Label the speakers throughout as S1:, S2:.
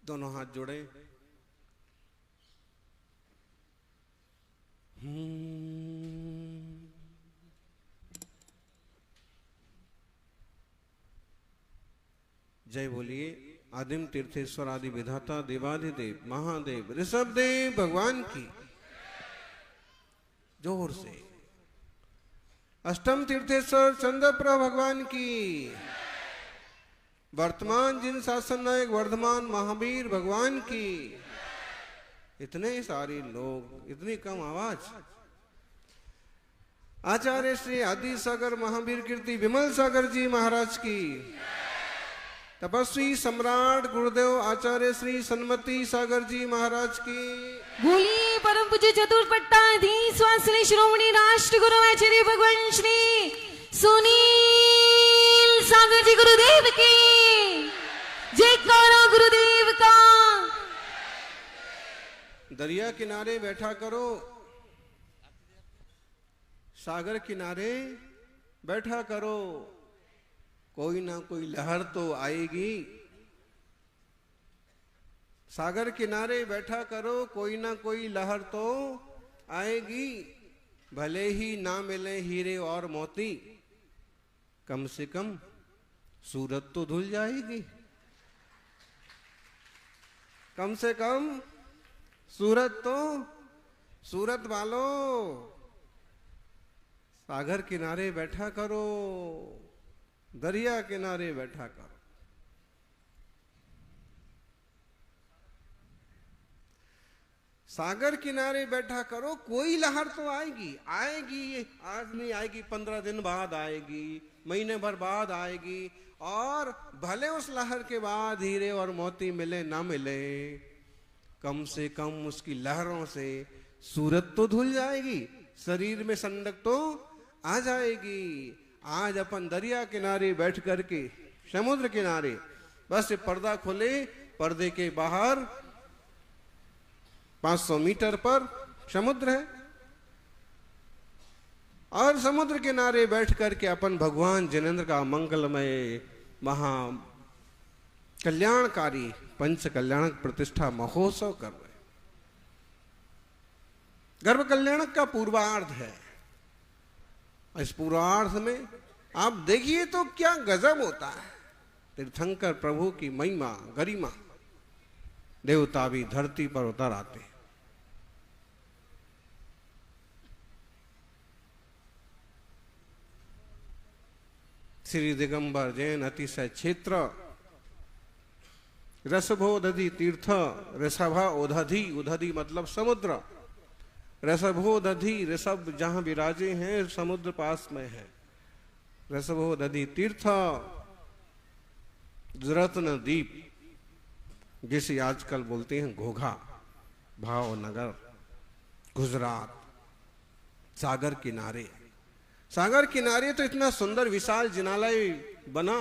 S1: दोनों हाथ जोड़े। जय बोलिए आदिम तीर्थेश्वर आदि विधाता देवाधिदेव महादेव ऋषभदेव भगवान की। जोर से अष्टम तीर्थेश्वर चंद्रप्रभ भगवान की। वर्तमान जिन शासन नायक वर्धमान महावीर भगवान की। इतने सारे लोग, इतनी कम आवाज। आचार्य श्री आदि सागर महावीर कीर्ति विमल सागर जी महाराज की। तपस्वी सम्राट गुरुदेव आचार्य श्री सन्मति सागर जी महाराज की।
S2: बोलिए परम पूज्य चतुर्पट्टाधीश श्री श्रोमणी राष्ट्र गुरु आचार्य भगवान श्री सुनील सागर जी गुरुदेव की जयकारा गुरुदेव का।
S1: दरिया किनारे बैठा करो, सागर किनारे बैठा करो, कोई ना कोई लहर तो आएगी। सागर किनारे बैठा करो, कोई ना कोई लहर तो आएगी। भले ही ना मिले हीरे और मोती, कम से कम सूरत तो धुल जाएगी। कम से कम सूरत तो, सूरत वालों सागर किनारे बैठा करो, दरिया किनारे बैठा करो। सागर किनारे बैठा करो, कोई लहर तो आएगी। आएगी, आज नहीं आएगी, 15 दिन बाद आएगी, महीने भर बाद आएगी। और भले उस लहर के बाद हीरे और मोती मिले ना मिले, कम से कम उसकी लहरों से सूरत तो धुल जाएगी, शरीर में संडक तो आ जाएगी। आज अपन दरिया किनारे बैठ करके, समुद्र किनारे, बस पर्दा खोले, पर्दे के बाहर 500 मीटर पर समुद्र है। और समुद्र किनारे बैठ करके अपन भगवान जिनेंद्र का मंगलमय महा कल्याणकारी पंच कल्याणक प्रतिष्ठा महोत्सव कर रहे। गर्भ कल्याणक का पूर्वार्ध है। इस पूर्वार्ध में आप देखिए तो क्या गजब होता है। तीर्थंकर प्रभु की महिमा गरिमा, देवता भी धरती पर उतर आते हैं। श्री दिगंबर जैन अतिशय क्षेत्र रसभोदधि तीर्थ ऋषभा ओदधि, उदधि मतलब समुद्र, रसभोदधि ऋषभ जहां विराजे हैं समुद्र पास में है। रसभोदधि तीर्थ रत्न दीप, जिसे आजकल बोलते हैं घोघा, भावनगर गुजरात। सागर किनारे, सागर किनारे तो इतना सुंदर विशाल जिनालय बना।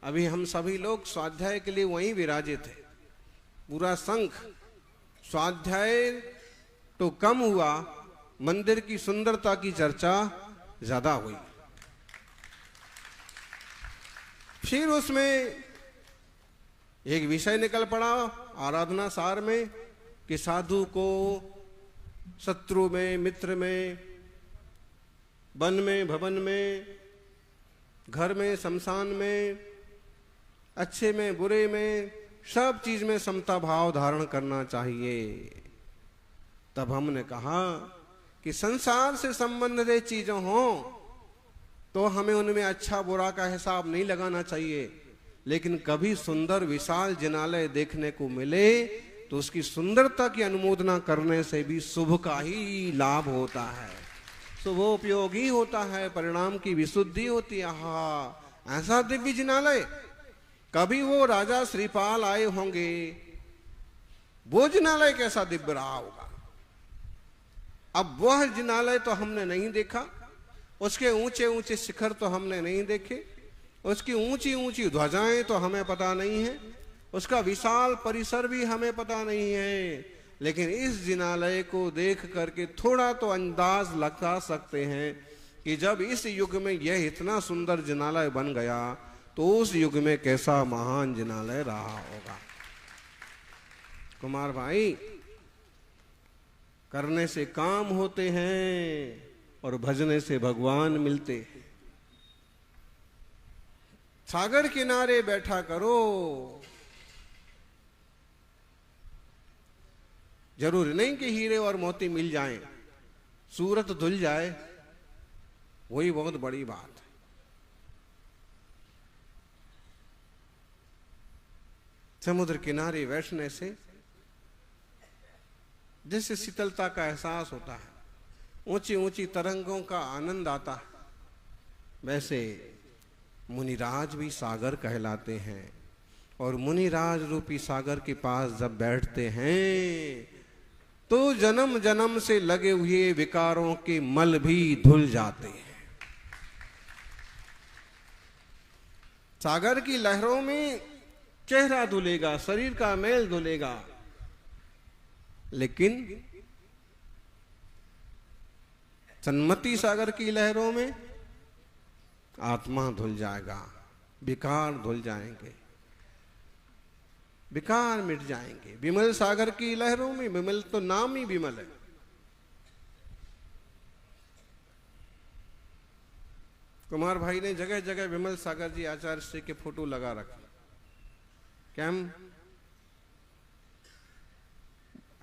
S1: अभी हम सभी लोग स्वाध्याय के लिए वहीं विराजे थे। पूरा संघ स्वाध्याय तो कम हुआ, मंदिर की सुंदरता की चर्चा ज्यादा हुई। फिर उसमें एक विषय निकल पड़ा आराधना सार में कि साधु को शत्रु में, मित्र में, वन में, भवन में, घर में, शमशान में, अच्छे में, बुरे में, सब चीज में समता भाव धारण करना चाहिए। तब हमने कहा कि संसार से संबंधित चीजों हो तो हमें उनमें अच्छा बुरा का हिसाब नहीं लगाना चाहिए, लेकिन कभी सुंदर विशाल जिनालय देखने को मिले तो उसकी सुंदरता की अनुमोदना करने से भी शुभ का ही लाभ होता है, शुभोपयोगी होता है, परिणाम की विशुद्धि होती है। हाँ, ऐसा दिव्य जिनालय कभी वो राजा श्रीपाल आए होंगे, वो जिनालय कैसा दिव्य रहा होगा। अब वह जिनालय तो हमने नहीं देखा, उसके ऊंचे ऊंचे शिखर तो हमने नहीं देखे, उसकी ऊंची ऊंची ध्वजाएं तो हमें पता नहीं है, उसका विशाल परिसर भी हमें पता नहीं है। लेकिन इस जिनालय को देख करके थोड़ा तो अंदाज लगा सकते हैं कि जब इस युग में यह इतना सुंदर जिनालय बन गया तो उस युग में कैसा महान जिनालय रहा होगा। कुमार भाई, करने से काम होते हैं और भजने से भगवान मिलते हैं। सागर किनारे बैठा करो, जरूरी नहीं कि हीरे और मोती मिल जाएं, सूरत धुल जाए वही बहुत बड़ी बात है। समुद्र किनारे बैठने से जैसे शीतलता का एहसास होता है, ऊंची ऊंची तरंगों का आनंद आता है, वैसे मुनिराज भी सागर कहलाते हैं। और मुनिराज रूपी सागर के पास जब बैठते हैं तो जन्म जन्म से लगे हुए विकारों के मल भी धुल जाते हैं। सागर की लहरों में चेहरा धुलेगा, शरीर का मैल धुलेगा, लेकिन सन्मति सागर की लहरों में आत्मा धुल जाएगा, विकार धुल जाएंगे, विकार मिट जाएंगे। विमल सागर की लहरों में, विमल तो नाम ही विमल है, कुमार भाई ने जगह जगह विमल सागर जी आचार्य श्री के फोटो लगा रखे। क्या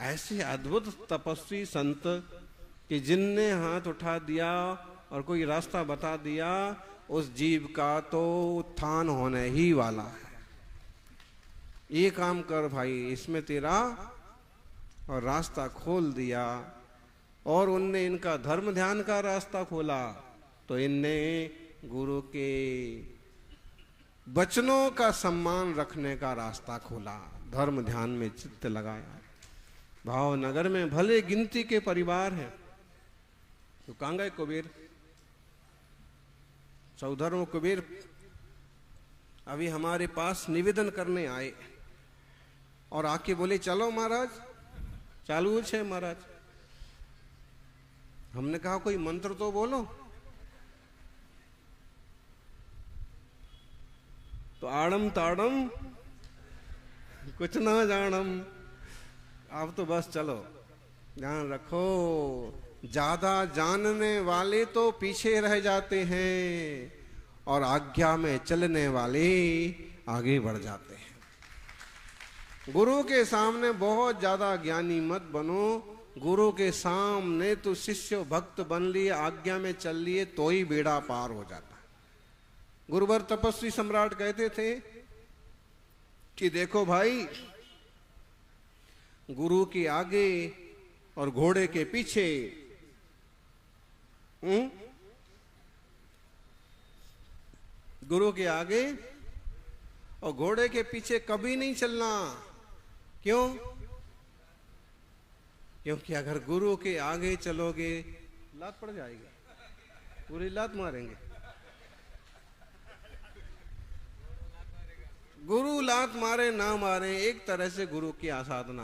S1: ऐसे अद्भुत तपस्वी संत कि जिनने हाथ उठा दिया और कोई रास्ता बता दिया, उस जीव का तो उत्थान होने ही वाला है। ये काम कर भाई, इसमें तेरा, और रास्ता खोल दिया। और उनने इनका धर्म ध्यान का रास्ता खोला तो इनने गुरु के वचनों का सम्मान रखने का रास्ता खोला, धर्म ध्यान में चित्त लगाया। भावनगर में भले गिनती के परिवार हैं, तो कहाँ गए कुबेर, सौधर्म कुबेर अभी हमारे पास निवेदन करने आए और आके बोले चलो महाराज, चालू है महाराज। हमने कहा कोई मंत्र तो बोलो। तो आड़म ताड़म कुछ ना जानम, अब तो बस चलो, ध्यान रखो, ज्यादा जानने वाले तो पीछे रह जाते हैं और आज्ञा में चलने वाले आगे बढ़ जाते हैं। गुरु के सामने बहुत ज्यादा ज्ञानी मत बनो, गुरु के सामने तो शिष्य भक्त बन लिए, आज्ञा में चल लिए तो ही बेड़ा पार हो जाता है। गुरुवर तपस्वी सम्राट कहते थे कि देखो भाई, गुरु के आगे और घोड़े के पीछे गुरु के आगे और घोड़े के पीछे कभी नहीं चलना। क्यों? क्योंकि अगर गुरु के आगे चलोगे लात पड़ जाएगी, पूरी लात मारेंगे। गुरु लात मारे ना मारे, एक तरह से गुरु की आसाधना।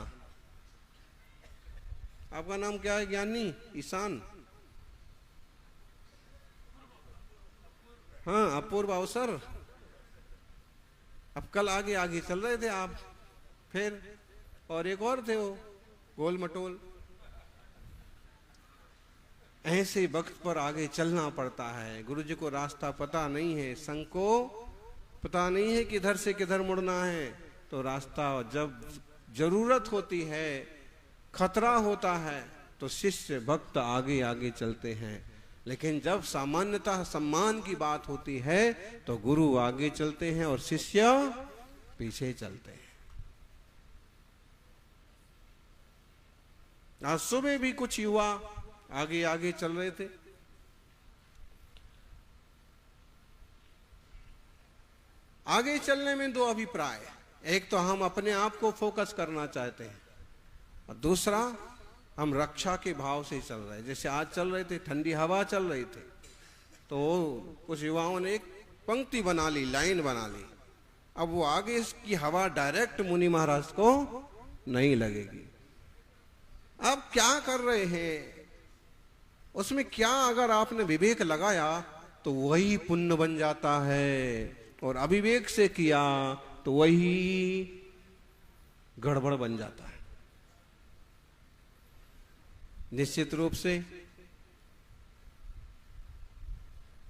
S1: आपका नाम क्या है? ज्ञानी ईशान, हाँ अपूर्व अवसर। अब कल आगे आगे चल रहे थे आप, फिर और एक और थे वो गोल मटोल। ऐसे वक्त पर आगे चलना पड़ता है। गुरु जी को रास्ता पता नहीं है, संग को पता नहीं है किधर से किधर मुड़ना है, तो रास्ता जब जरूरत होती है, खतरा होता है, तो शिष्य भक्त आगे आगे चलते हैं। लेकिन जब सामान्यतः सम्मान की बात होती है तो गुरु आगे चलते हैं और शिष्य पीछे चलते हैं। आज सुबह भी कुछ युवा आगे आगे चल रहे थे। आगे चलने में दो अभिप्राय, एक तो हम अपने आप को फोकस करना चाहते हैं और दूसरा हम रक्षा के भाव से चल रहे हैं। जैसे आज चल रहे थे, ठंडी हवा चल रही थी, तो कुछ युवाओं ने एक पंक्ति बना ली, लाइन बना ली। अब वो आगे की हवा डायरेक्ट मुनि महाराज को नहीं लगेगी। अब क्या कर रहे हैं उसमें, क्या अगर आपने विवेक लगाया तो वही पुण्य बन जाता है, और अविवेक से किया तो वही गड़बड़ बन जाता है। निश्चित रूप से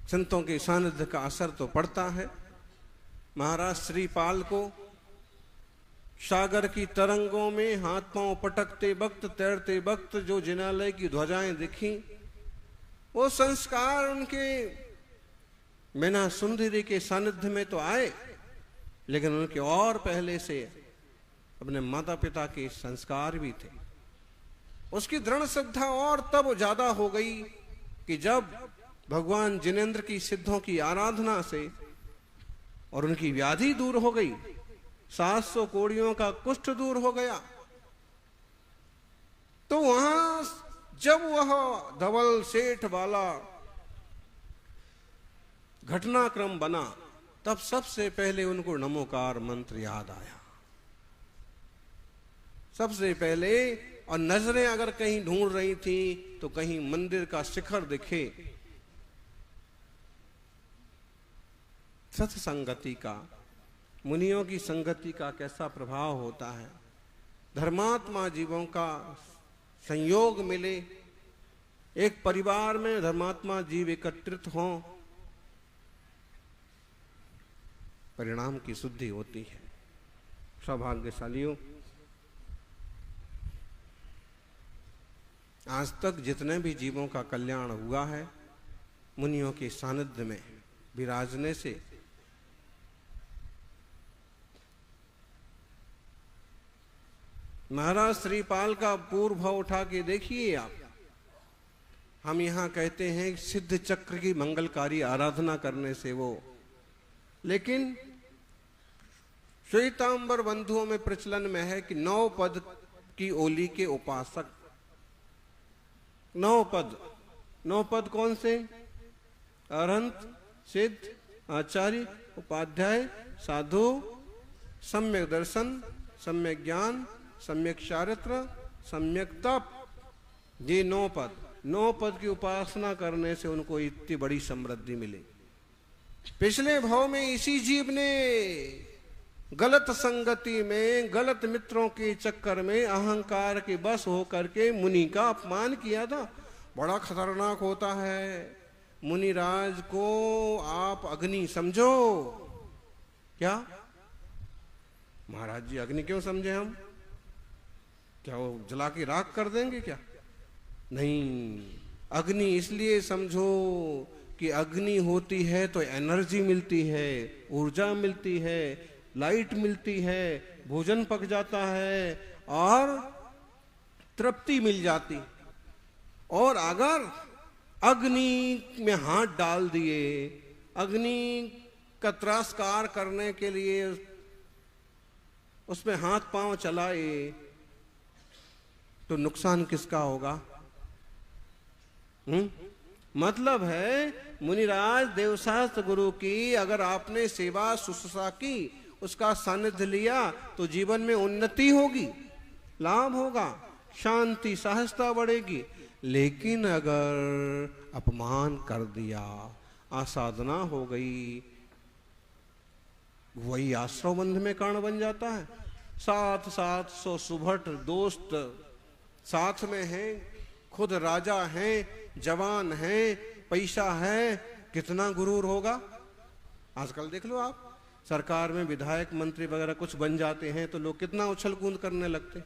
S1: संतों के सानिध्य का असर तो पड़ता है। महाराज श्रीपाल को सागर की तरंगों में हाथ पांव पटकते वक्त, तैरते वक्त जो जिनालय की ध्वजाएं दिखी, वो संस्कार उनके मीना सुंदरी के सानिध्य में तो आए, लेकिन उनके और पहले से अपने माता पिता के संस्कार भी थे। उसकी दृढ़ श्रद्धा और तब ज्यादा हो गई कि जब भगवान जिनेंद्र की सिद्धों की आराधना से और उनकी व्याधि दूर हो गई, 700 कोड़ियों का कुष्ठ दूर हो गया, तो वहां जब वह धवल सेठ वाला घटनाक्रम बना, तब सबसे पहले उनको नमोकार मंत्र याद आया, सबसे पहले। और नजरें अगर कहीं ढूंढ रही थी तो कहीं मंदिर का शिखर दिखे। सत्संगति का, मुनियों की संगति का कैसा प्रभाव होता है। धर्मात्मा जीवों का संयोग मिले, एक परिवार में धर्मात्मा जीव एकत्रित हों, परिणाम की शुद्धि होती है। सौभाग्यशालियों, आज तक जितने भी जीवों का कल्याण हुआ है, मुनियों के सानिध्य में विराजने से। महाराज श्रीपाल का पूर्व भाव उठा के देखिए आप। हम यहां कहते हैं सिद्ध चक्र की मंगलकारी आराधना करने से वो, लेकिन श्वेतांबर बंधुओं में प्रचलन में है कि 9 पद की ओली के उपासक। 9 पद, 9 पद कौन से? अरहंत, सिद्ध, आचार्य, उपाध्याय, साधु, सम्यक दर्शन, सम्यक ज्ञान, सम्यक चारित्र, सम्यक तप। ये 9 पद, 9 पद की उपासना करने से उनको इतनी बड़ी समृद्धि मिली। पिछले भाव में इसी जीव ने गलत संगति में, गलत मित्रों के चक्कर में अहंकार के बस होकर के मुनि का अपमान किया था। बड़ा खतरनाक होता है। मुनिराज को आप अग्नि समझो। क्या महाराज जी अग्नि क्यों समझे हम? क्या वो जला के राख कर देंगे क्या? नहीं, अग्नि इसलिए समझो कि अग्नि होती है तो एनर्जी मिलती है, ऊर्जा मिलती है, लाइट मिलती है, भोजन पक जाता है और तृप्ति मिल जाती। और अगर अग्नि में हाथ डाल दिए, अग्नि का त्रासकार करने के लिए उसमें हाथ पांव चलाए, तो नुकसान किसका होगा? मतलब है मुनिराज देवशास्त्र गुरु की अगर आपने सेवा शुश्रूषा की, उसका सानिध्य लिया, तो जीवन में उन्नति होगी, लाभ होगा, शांति सहजता बढ़ेगी। लेकिन अगर अपमान कर दिया, आसाधना हो गई, वही आश्रम बंध में कारण बन जाता है। 700 सुभट दोस्त साथ में हैं, खुद राजा हैं, जवान हैं, पैसा है, कितना गुरूर होगा। आजकल देख लो आप, सरकार में विधायक मंत्री वगैरह कुछ बन जाते हैं तो लोग कितना उछल कूद करने लगते।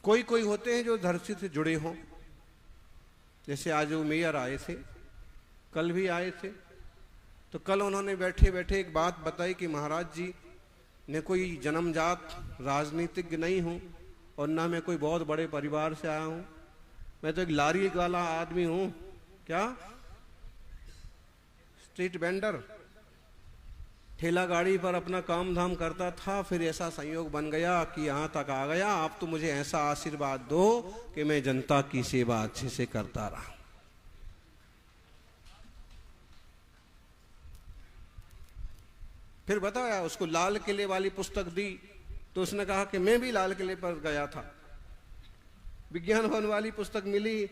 S1: कोई कोई होते हैं जो धरती से जुड़े हों, जैसे आज वो मेयर आए थे, कल भी आए थे, तो कल उन्होंने बैठे बैठे एक बात बताई कि महाराज जी ने कोई जन्मजात राजनीतिज्ञ नहीं हूं और ना मैं कोई बहुत बड़े परिवार से आया हूं, मैं तो एक लारी वाला आदमी हूं। क्या? स्ट्रीट वेंडर, ठेला गाड़ी पर अपना काम धाम करता था। फिर ऐसा संयोग बन गया कि यहां तक आ गया। आप तो मुझे ऐसा आशीर्वाद दो कि मैं जनता की सेवा अच्छे से करता रहा। फिर बताया, उसको लाल किले वाली पुस्तक दी तो उसने कहा कि मैं भी लाल किले पर गया था। विज्ञान भवन वाली पुस्तक मिली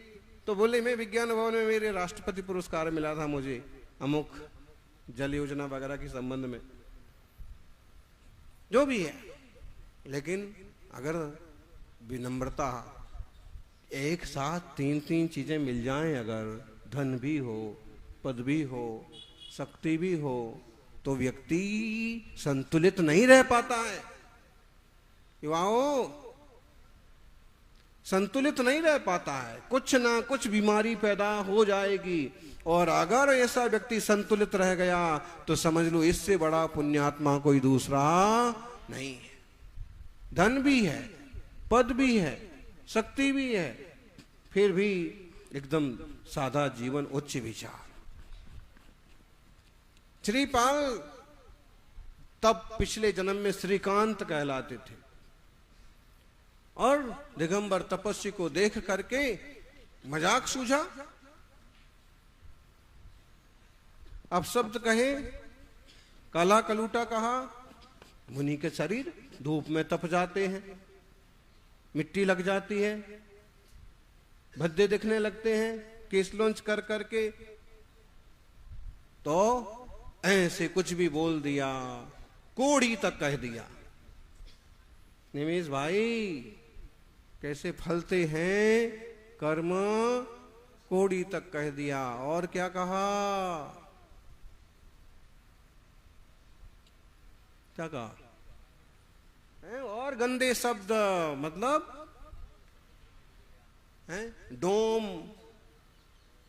S1: तो बोले मैं विज्ञान भवन में मेरे राष्ट्रपति पुरस्कार मिला था मुझे, अमुक जल योजना वगैरह के संबंध में। जो भी है, लेकिन अगर विनम्रता एक साथ तीन तीन चीजें मिल जाएं, अगर धन भी हो, पद भी हो, शक्ति भी हो, तो व्यक्ति संतुलित नहीं रह पाता है। युवाओं, संतुलित नहीं रह पाता है, कुछ ना कुछ बीमारी पैदा हो जाएगी। और अगर ऐसा व्यक्ति संतुलित रह गया तो समझ लो इससे बड़ा पुण्यात्मा कोई दूसरा नहीं है। धन भी है, पद भी है, शक्ति भी है, फिर भी एकदम सादा जीवन, उच्च विचार। श्रीपाल तब पिछले जन्म में श्रीकांत कहलाते थे और दिगंबर तपस्वी को देख करके मजाक सूझा। अब शब्द कहे, काला कलूटा कहा, मुनि के शरीर धूप में तप जाते हैं, मिट्टी लग जाती है, भद्दे दिखने लगते हैं केस लॉन्च कर करके, तो ऐसे कुछ भी बोल दिया, कोड़ी तक कह दिया। निमेश भाई, कैसे फलते हैं कर्म, कोड़ी तक कह दिया। और क्या कहा, क्या कहा है? और गंदे शब्द, मतलब है डोम,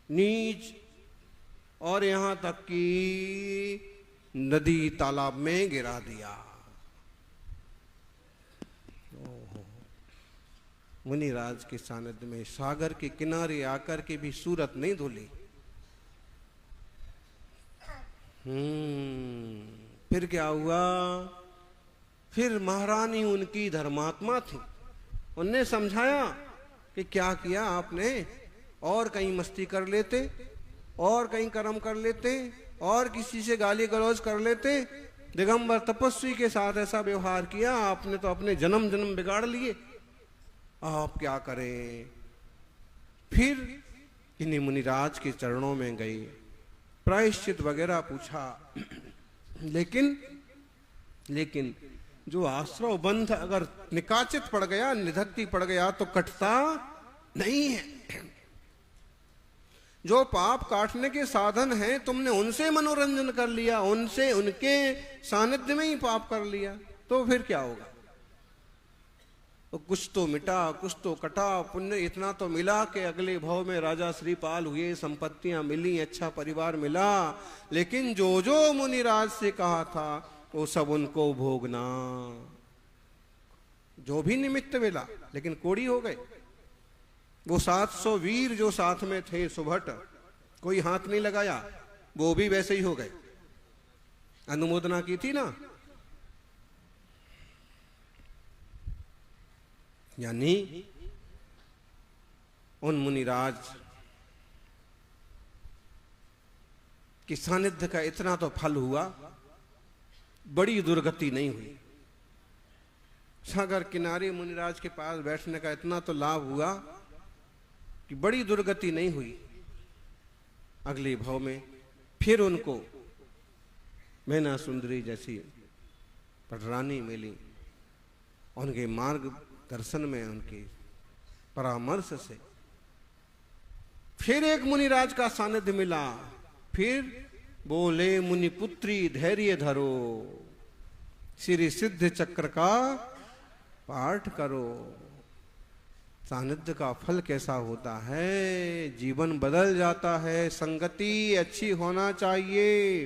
S1: नीच, और यहां तक कि नदी तालाब में गिरा दिया। मुनिराज के सानिध्य में सागर के किनारे आकर के भी सूरत नहीं धुली। फिर क्या हुआ, फिर महारानी उनकी धर्मात्मा थी, उनने समझाया कि क्या किया आपने, और कहीं मस्ती कर लेते, और कहीं कर्म कर लेते, और किसी से गाली गलौज कर लेते। दिगंबर तपस्वी के साथ ऐसा व्यवहार किया आपने, तो अपने जन्म जन्म बिगाड़ लिए, आप क्या करें। फिर इन्हीं मुनिराज के चरणों में गई, प्रायश्चित वगैरह पूछा, लेकिन जो आश्रव बंध अगर निकाचित पड़ गया, निधत्ती पड़ गया, तो कटता नहीं है। जो पाप काटने के साधन हैं, तुमने उनसे मनोरंजन कर लिया, उनसे, उनके सानिध्य में ही पाप कर लिया, तो फिर क्या होगा। तो कुछ तो मिटा, कुछ तो कटा, पुण्य इतना तो मिला कि अगले भाव में राजा श्रीपाल हुए, संपत्तियां मिली, अच्छा परिवार मिला, लेकिन जो जो मुनिराज से कहा था वो सब उनको भोगना, जो भी निमित्त मिला, लेकिन कोड़ी हो गए। वो 700 वीर जो साथ में थे सुभट, कोई हाथ नहीं लगाया, वो भी वैसे ही हो गए। अनुमोदना की थी ना, यानी उन मुनिराज की सानिध्य का इतना तो फल हुआ, बड़ी दुर्गति नहीं हुई। सागर किनारे मुनिराज के पास बैठने का इतना तो लाभ हुआ कि बड़ी दुर्गति नहीं हुई। अगले भाव में फिर उनको मैना सुंदरी जैसी पटरानी मिली, उनके मार्ग दर्शन में, उनके परामर्श से फिर एक मुनिराज का सानिध्य मिला। फिर बोले, मुनि पुत्री धैर्य धरो, श्री सिद्ध चक्र का पाठ करो। सानिध्य का फल कैसा होता है, जीवन बदल जाता है। संगति अच्छी होना चाहिए,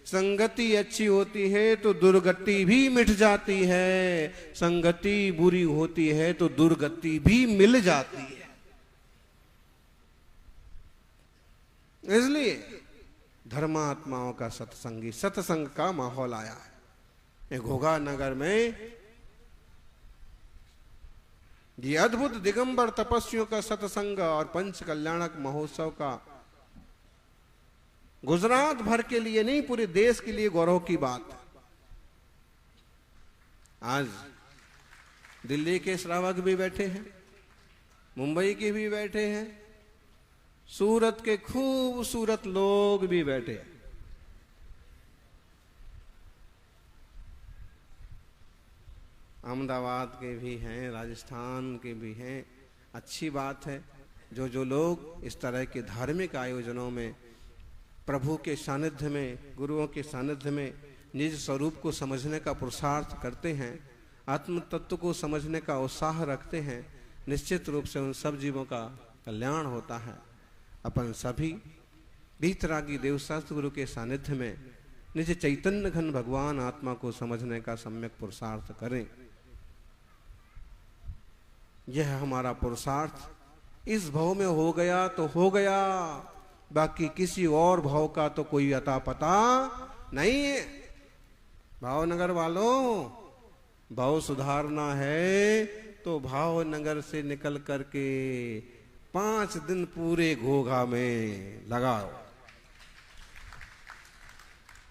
S1: संगति अच्छी होती है तो दुर्गति भी मिट जाती है, संगति बुरी होती है तो दुर्गति भी मिल जाती है। इसलिए धर्मात्माओं का सत्संगी, सत्संग का माहौल आया है। घोघा नगर में ये अद्भुत दिगंबर तपस्वियों का सत्संग और पंच कल्याणक महोत्सव का गुजरात भर के लिए नहीं, पूरे देश के लिए गौरव की बात। आज दिल्ली के श्रावक भी बैठे हैं, मुंबई के भी बैठे हैं, सूरत के खूबसूरत लोग भी बैठे हैं। अहमदाबाद के भी हैं, राजस्थान के भी हैं, अच्छी बात है। जो लोग इस तरह के धार्मिक आयोजनों में प्रभु के सानिध्य में, गुरुओं के सानिध्य में निज स्वरूप को समझने का पुरुषार्थ करते हैं, आत्म तत्व को समझने का उत्साह रखते हैं, निश्चित रूप से उन सब जीवों का कल्याण होता है। अपन सभी बीतरागी देवशास्त्र गुरु के सानिध्य में निज चैतन्य घन भगवान आत्मा को समझने का सम्यक पुरुषार्थ करें। यह हमारा पुरुषार्थ इस भाव में हो गया तो हो गया, बाकी किसी और भाव का तो कोई अता पता नहीं है। भावनगर वालों, भाव सुधारना है तो भावनगर से निकल करके 5 दिन पूरे घोघा में लगाओ।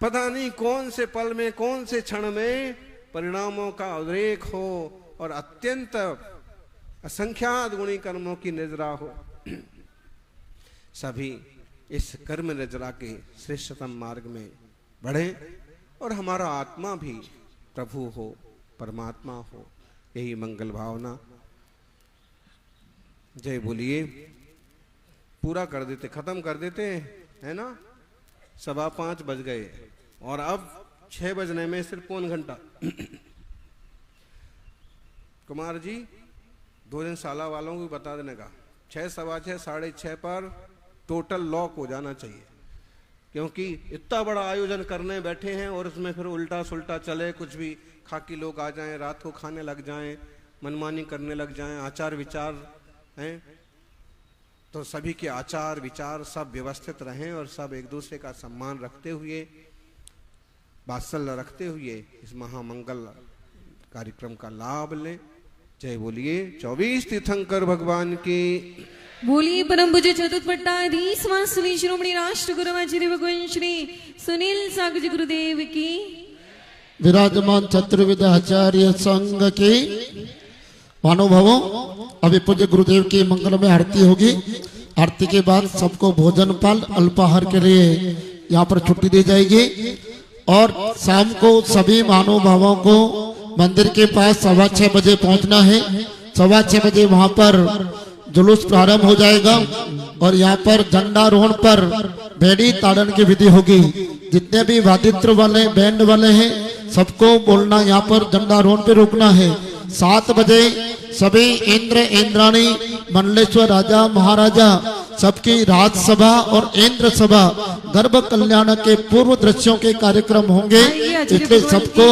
S1: पता नहीं कौन से पल में, कौन से क्षण में परिणामों का उद्रेक हो और अत्यंत असंख्यात गुणी कर्मों की निजरा हो। सभी इस कर्म निजरा के श्रेष्ठतम मार्ग में बढ़े और हमारा आत्मा भी प्रभु हो, परमात्मा हो, यही मंगल भावना। जय बोलिए। पूरा कर देते, खत्म कर देते, है ना। 5:15 बज गए और अब 6 बजने में सिर्फ पौन घंटा। कुमार जी 2 दिन शाला वालों को बता देने का 6, 6:15, 6:30 पर टोटल लॉक हो जाना चाहिए, क्योंकि इतना बड़ा आयोजन करने बैठे हैं और उसमें फिर उल्टा सुल्टा चले, कुछ भी खाकी लोग आ जाएं, रात को खाने लग जाएं, मनमानी करने लग जाएं, आचार विचार हैं। तो सभी के आचार विचार सब व्यवस्थित रहें और सब एक दूसरे का सम्मान रखते हुए, वात्सल्य रखते हुए इस महामंगल कार्यक्रम का लाभ लें। जय बोलिए 24 तीर्थंकर भगवान की।
S2: बोलिए परम पूज्य चतुर्पट्टाधीश श्री शिरोमणि राष्ट्र गुरुआचार्य भगवान श्री सुनील सागर जी गुरुदेव की।
S3: विराजमान चतुर्विध आचार्य संघ के महानुभावों, अभी पूज्य गुरुदेव की मंगल में आरती होगी। आरती के बाद सबको भोजन पाल अल्पाहार के लिए यहाँ पर छुट्टी दी जाएगी और शाम को सभी महानुभावों को मंदिर के पास 6:15 बजे पहुंचना है। 6:15 बजे वहां पर जुलूस प्रारंभ हो जाएगा और यहाँ पर झंडारोहण पर भेड़ी ताड़न की विधि होगी। जितने भी वादित्र वाले, बैंड वाले हैं, सबको बोलना यहाँ पर झंडारोहण पे रोकना है। 7 बजे सभी इंद्र इंद्राणी, मंडलेश्वर राजा महाराजा सबकी राजसभा और इंद्र सभा गर्भ कल्याण के पूर्व दृश्यों के कार्यक्रम होंगे। इसलिए सबको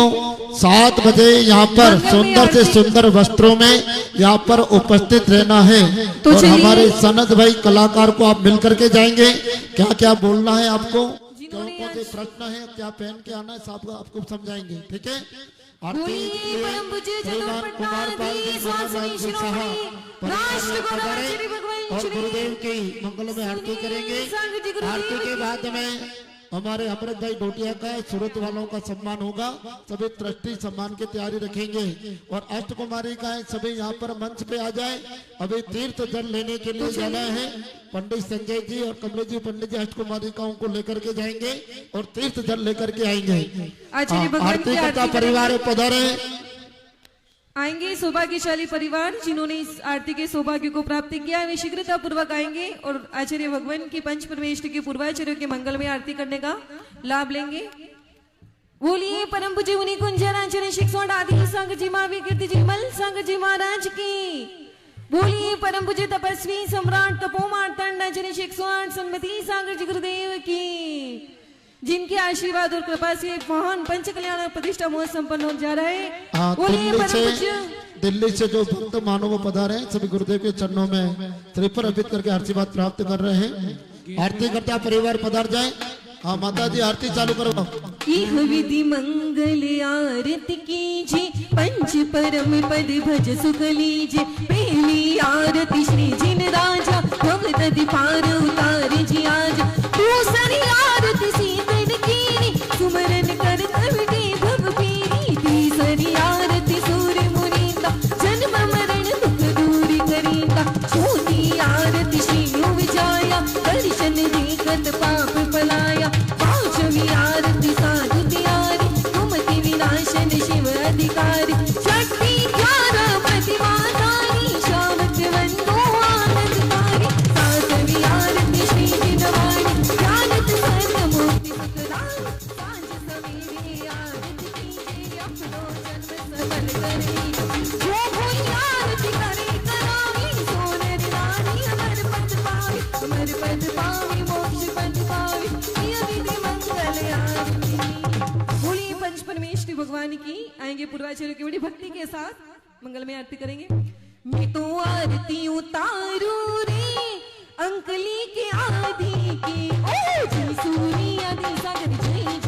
S3: 7 बजे यहाँ पर सुंदर से सुंदर वस्त्रों में यहाँ पर उपस्थित रहना है। तो और हमारे सनद भाई कलाकार को आप मिलकर के जाएंगे। क्या क्या बोलना है आपको, कौन कौन से प्रश्न है, क्या पहन के आना है, साहब आपको समझाएंगे। ठीक है। और गुरुदेव की मंगल में आरती करेंगे। आरती के बाद में हमारे अमृत भाई डोटिया का, सूरत वालों का सम्मान होगा। सभी ट्रस्टी सम्मान की तैयारी रखेंगे और अष्ट कुमारी का है, सभी यहाँ पर मंच पे आ जाए। अभी तीर्थ जल लेने के लिए जाना है। पंडित संजय जी और कमलेश जी पंडित जी अष्ट कुमारिकाओं को लेकर के जाएंगे और तीर्थ जल लेकर के आएंगे। आरती करता परिवार पधारे
S2: आएंगे। सौभाग्यशाली परिवार जिन्होंने इस आरती के सौभाग्य को प्राप्त किया है वे शीघ्रता पूर्वक आएंगे और आचार्य भगवान की पंच परमेष्ठ के पूर्वाचार्यों के मंगल में आरती करने का लाभ लेंगे। बोलिए परम पूज्य मुनि कुंजर आचार्य शिक्षण आदि संघ जी महावीर कीर्ति जी मल संघ जी महाराज की। बोलिए परम पूज्य तपस्वी सम्राट तपो मार्तंड आचार्य शिक्षण सन्मति सागर जी गुरुदेव की, जिनके आशीर्वाद और कृपा से महान पंच कल्याण प्रतिष्ठा महोत्सव संपन्न हो जा रहा है।
S3: दिल्ली से जो भक्त मानव पधारे हैं सभी गुरुदेव के चरणों में त्रिफल अर्पित करके आशीर्वाद प्राप्त कर रहे हैं। आरती करता परिवार पधार जाए। हाँ माता जी आरती चालू करो।
S2: यह विधि मंगल आरती कीजे, पंच परम पद भज सुख लीजे। पहली आरती श्री जिन राजा, हम तदि पार उतार जी आज। दूसरी आरती सीतन कीनी, सुमरन कर तविटे भव पीरी। तीसरी आरती सूर्य मुनींदा, जन्म मरण दुख दूर करींदा। चौथी आरती श्री विजाया, दर्शन देखत पाप पलाया। पांचवी आरती साधु त्यारी, कुमति विनाशन शिव अधिकारी। छठी 11 पति मातानी, शावक वंदो आएंगे पूर्वाचार्यों की बड़ी भक्ति के साथ मंगल में आरती करेंगे। मैं तो आरती उतारू रे अंकली के आदि के, ओ जय सूर्य आदि सागर जय